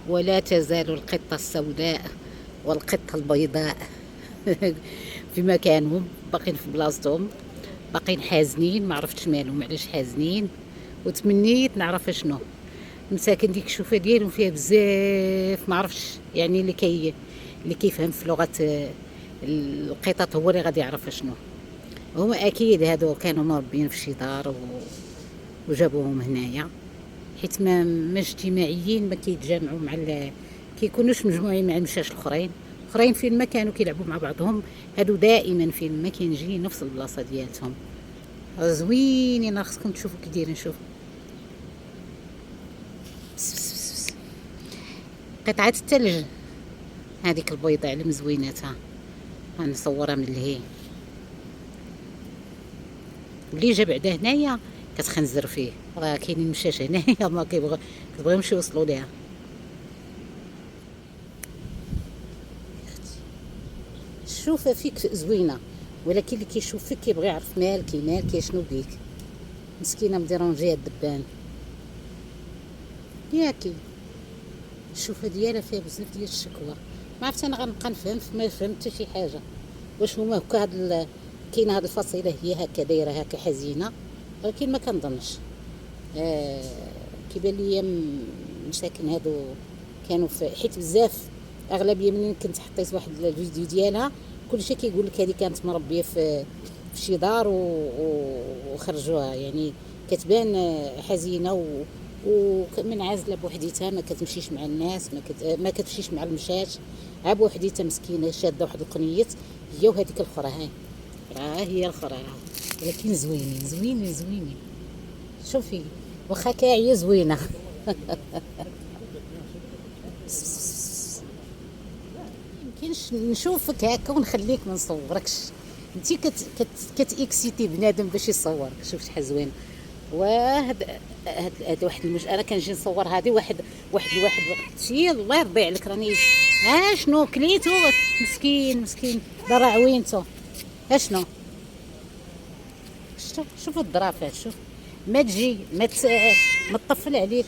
ولا تزال القطة السوداء والقطة البيضاء في مكانهم، باقين في بلاصتهم، باقين حازنين، ما عرفتش مالهم علاش حازنين. وتمنيت نعرف شنو. مساكن ديك الشوفه ديالهم فيها بزاف ما عرفتش، يعني اللي كيفهم في لغه القطط هو اللي غادي يعرف شنو. هما اكيد هادو كانوا مربيين في شي دار وجابوهم هنايا، حيت ما اجتماعيين، ما كيتجامعوا مع كيكونوش مجموعين مع المشاش الاخرين فين ما كانوا كيلعبوا مع بعضهم. هادو دائما فين ما كينجي نفس البلاصه ديالتهم. زوينين، خصكم تشوفوا كي دايرين. شوف قطعه الثلج هذيك البيضاء على مزويناتها، غنصورها من الهي. اللي جا بعدا هنايا كتخنزر فيه، راه كاينين مشاش هنايا ما كتبغيهمش يوصلوا ليها. الشوفه فيك زوينه، ولكن اللي كيشوف فيك كيبغي يعرف مالكي شنو بيك. مسكينه مديرونجيه الدبان ياكي. الشوفه ديالها فيها بزاف ديال الشكوى. ما عرفت انا غنبقى نفهم، ما فهمت حتى شي حاجه. واش هما هكا كاينه هاد الفصيله هي هكا دايره هكا حزينه، ولكن ما كنظنش. كيبان ليا مساكن هادو كانوا في حيت بزاف اغلبيه منين كنت حطيت واحد الفيديو ديالها كلشي كيقول لك هذه كانت مربيه في شي دار وخرجوها، يعني كتبان حزينه ومنعزله بوحديتها، ما كتمشيش مع الناس، ما كتمشيش مع المشات، عا بوحديتها مسكينه شاده واحد القنيت هي وهذيك الاخرى. هي الاخرى ولكن زوينين. شوفي واخا كاعيه زوينه. يمكنش نشوفك هكا ونخليك ما نصوركش، انتي كتاكسيتي بنادم باش يصورك. شوف شحال زوين. هاد واحد انا كنجي نصور هادي واحد شي الله يرضي عليك راني. شنو كليتو؟ مسكين ضرع عوينتو. شنو شوف الظرافات. شوف ما تجي ما تطفل عليك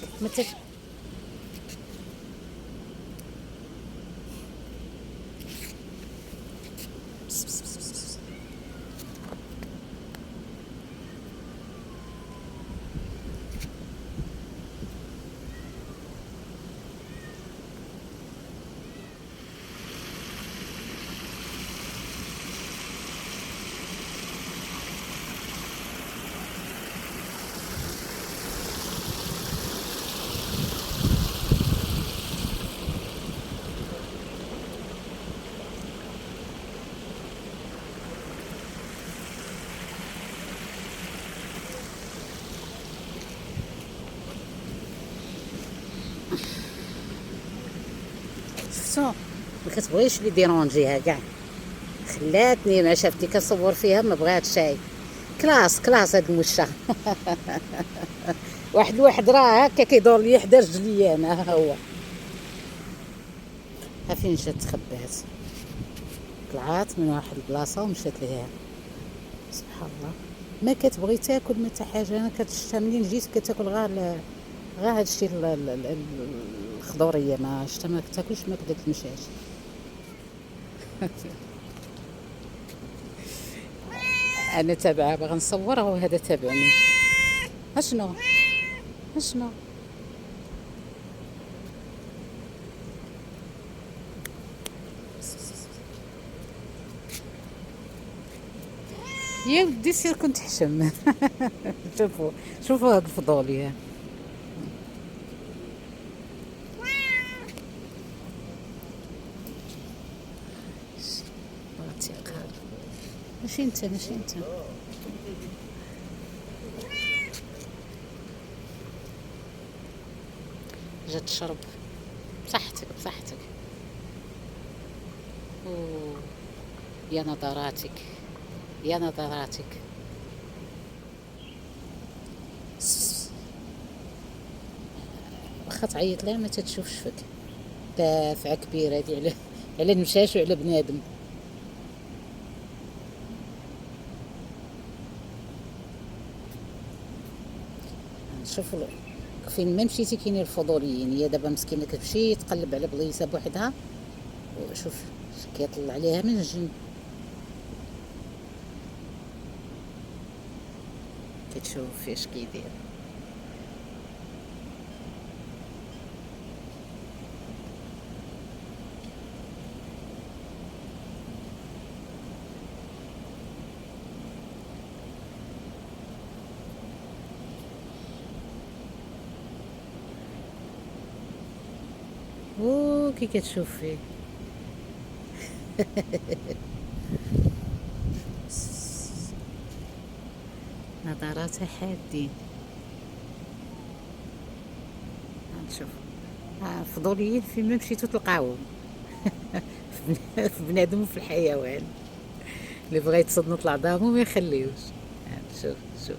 شفتو. ما كتبغيش لي ديرونجيها كاع، خلاتني ما شافتني كنصور فيها ما بغاتش شي. كلاس هاد المشا. واحد راه هكا كيدور لي حدا رجليا انا. ها هو فين جات تخبات، طلعات من واحد البلاصه ومشات ليها. سبحان الله. ما كتبغي تاكل ما حتى حاجه. انا كتشتا منين جيت كتاكل غير هادشي الخضوريه، ما شتا ما كتاكلش ماكله المشاش. انا تابعه باغا نصورها وهذا تابعني. اشنو يا ودي سير كنت حشم. شوفوا هاد الفضوليه. بغات يقال ماشي انت جات تشرب. بصحتك. أوه. يا نظراتك. واخا تعيط لها ما تتشوفش فيك. دافعه كبيره هادي على المشاش وعلى بنادم. شوفوا فين ما مشيتي كاينين الفضوليين. هي دابا مسكينه كتمشي تقلب على بليصه بوحدها، وشوف كيطلع عليها من الجن، كتشوف فاش كيدير. او كي كتشوف فيه. نظرات حادين. نشوف فضوليين فين ما مشيتو تلقاوهم. في بنادم وفي الحيوان، اللي بغا يتصنت لعظامو ما يخليوش. شوف شوف.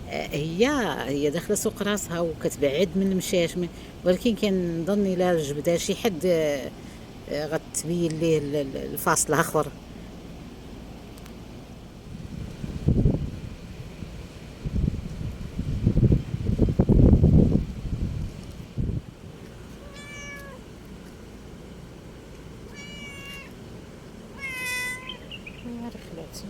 هي داخله سوق راسها وكتبعد من المشاش، ولكن كنظن الا جبدها شي حد غتبين ليه الفاصل اخر. يا رخلاتي.